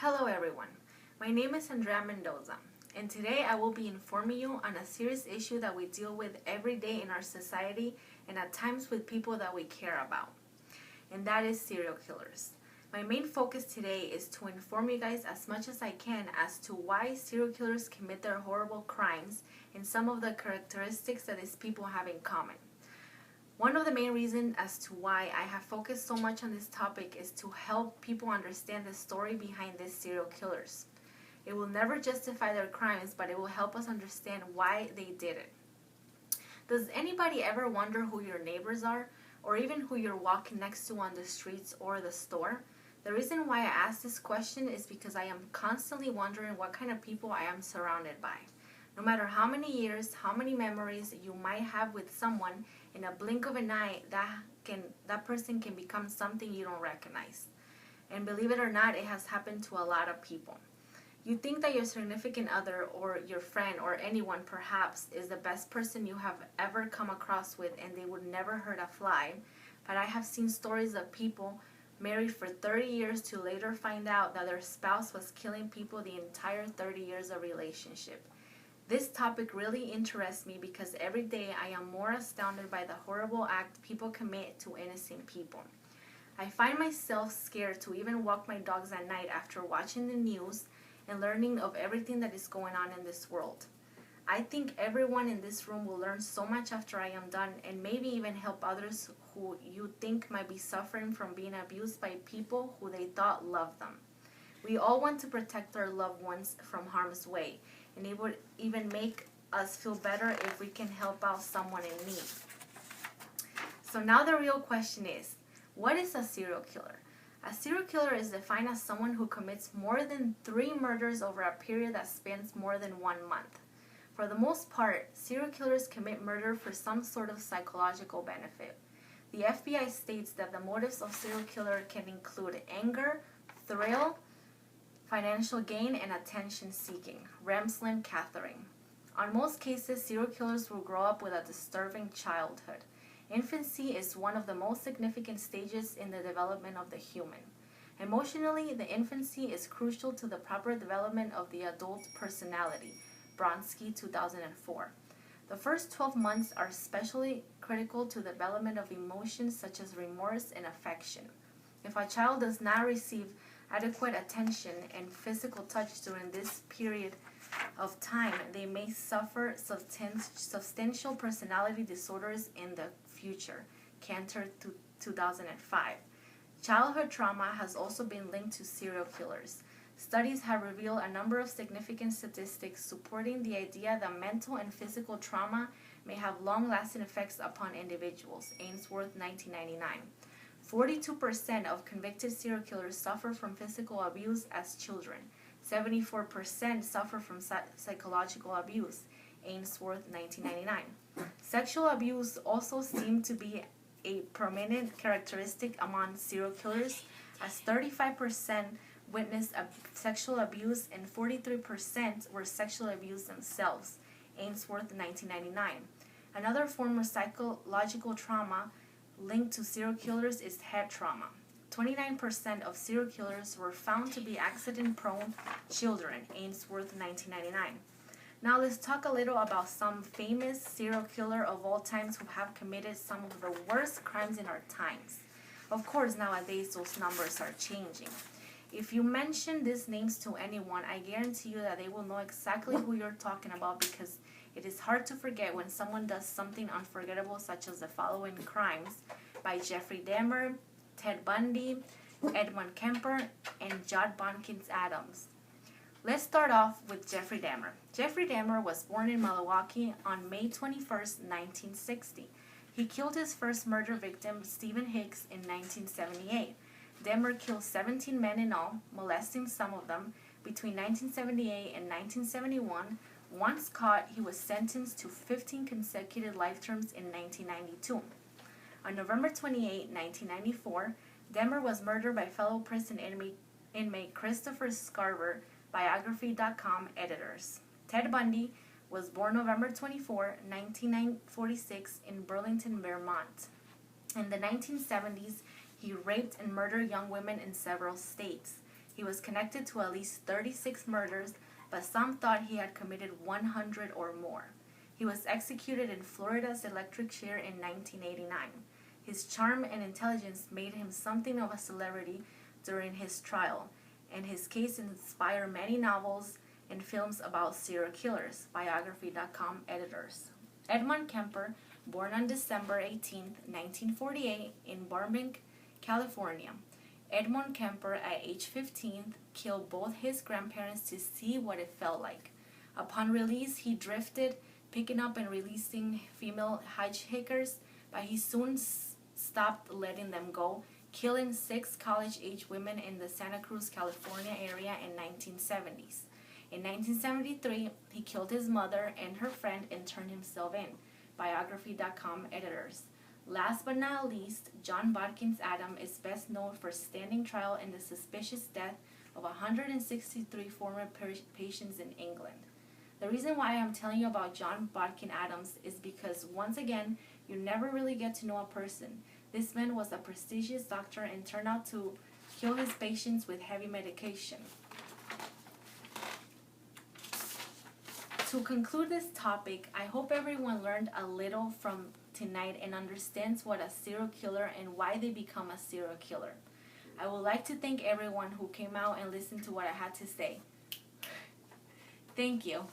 Hello everyone, my name is Andrea Mendoza, and today I will be informing you on a serious issue that we deal with every day in our society and at times with people that we care about, and that is serial killers. My main focus today is to inform you guys as much as I can as to why serial killers commit their horrible crimes and some of the characteristics that these people have in common. One of the main reasons as to why I have focused so much on this topic is to help people understand the story behind these serial killers. It will never justify their crimes, but it will help us understand why they did it. Does anybody ever wonder who your neighbors are, or even who you're walking next to on the streets or the store? The reason why I ask this question is because I am constantly wondering what kind of people I am surrounded by. No matter how many years, how many memories you might have with someone, in a blink of an eye, that person can become something you don't recognize. And believe it or not, it has happened to a lot of people. You think that your significant other or your friend or anyone perhaps is the best person you have ever come across with and they would never hurt a fly, but I have seen stories of people married for 30 years to later find out that their spouse was killing people the entire 30 years of relationship. This topic really interests me because every day I am more astounded by the horrible act people commit to innocent people. I find myself scared to even walk my dogs at night after watching the news and learning of everything that is going on in this world. I think everyone in this room will learn so much after I am done and maybe even help others who you think might be suffering from being abused by people who they thought loved them. We all want to protect our loved ones from harm's way, and it would even make us feel better if we can help out someone in need. So now the real question is, what is a serial killer? A serial killer is defined as someone who commits more than 3 murders over a period that spans more than 1 month. For the most part, serial killers commit murder for some sort of psychological benefit. The FBI states that the motives of serial killer can include anger, thrill, financial gain, and attention seeking. Ramslin, Catherine. On most cases, serial killers will grow up with a disturbing childhood. Infancy is one of the most significant stages in the development of the human. Emotionally, the infancy is crucial to the proper development of the adult personality. Bronsky, 2004. The first 12 months are especially critical to the development of emotions such as remorse and affection. If a child does not receive adequate attention and physical touch during this period of time, they may suffer substantial personality disorders in the future. Cantor, 2005. Childhood trauma has also been linked to serial killers. Studies have revealed a number of significant statistics supporting the idea that mental and physical trauma may have long-lasting effects upon individuals. Ainsworth, 1999. 42% of convicted serial killers suffer from physical abuse as children. 74% suffer from psychological abuse. Ainsworth, 1999. Sexual abuse also seemed to be a prominent characteristic among serial killers, as 35% witnessed sexual abuse and 43% were sexually abused themselves. Ainsworth, 1999. Another form of psychological trauma linked to serial killers is head trauma. 29% of serial killers were found to be accident-prone children. Ainsworth, 1999. Now let's talk a little about some famous serial killer of all times who have committed some of the worst crimes in our times. Of course, nowadays those numbers are changing. If you mention these names to anyone, I guarantee you that they will know exactly who you're talking about, because it is hard to forget when someone does something unforgettable such as the following crimes by Jeffrey Dahmer, Ted Bundy, Edmund Kemper, and Judd Bonkins Adams. Let's start off with Jeffrey Dahmer. Jeffrey Dahmer was born in Milwaukee on May 21st, 1960. He killed his first murder victim, Stephen Hicks, in 1978. Dahmer killed 17 men in all, molesting some of them, between 1978 and 1971. Once caught, he was sentenced to 15 consecutive life terms in 1992. On November 28, 1994, Dahmer was murdered by fellow prison inmate Christopher Scarver, Biography.com editors. Ted Bundy was born November 24, 1946 in Burlington, Vermont. In the 1970s, he raped and murdered young women in several states. He was connected to at least 36 murders, but some thought he had committed 100 or more. He was executed in Florida's electric chair in 1989. His charm and intelligence made him something of a celebrity during his trial, and his case inspired many novels and films about serial killers. Biography.com editors. Edmund Kemper, born on December 18, 1948, in Burbank, California. Edmund Kemper, at age 15, killed both his grandparents to see what it felt like. Upon release, he drifted, picking up and releasing female hitchhikers, but he soon stopped letting them go, killing 6 college-age women in the Santa Cruz, California area in 1970s. In 1973, he killed his mother and her friend and turned himself in. Biography.com editors. Last but not least, John Bodkins Adam is best known for standing trial in the suspicious death of 163 former patients in England. The reason why I'm telling you about John Bodkin Adams is because, once again, you never really get to know a person. This man was a prestigious doctor and turned out to kill his patients with heavy medication. To conclude this topic, I hope everyone learned a little from tonight and understands what a serial killer and why they become a serial killer. I would like to thank everyone who came out and listened to what I had to say. Thank you.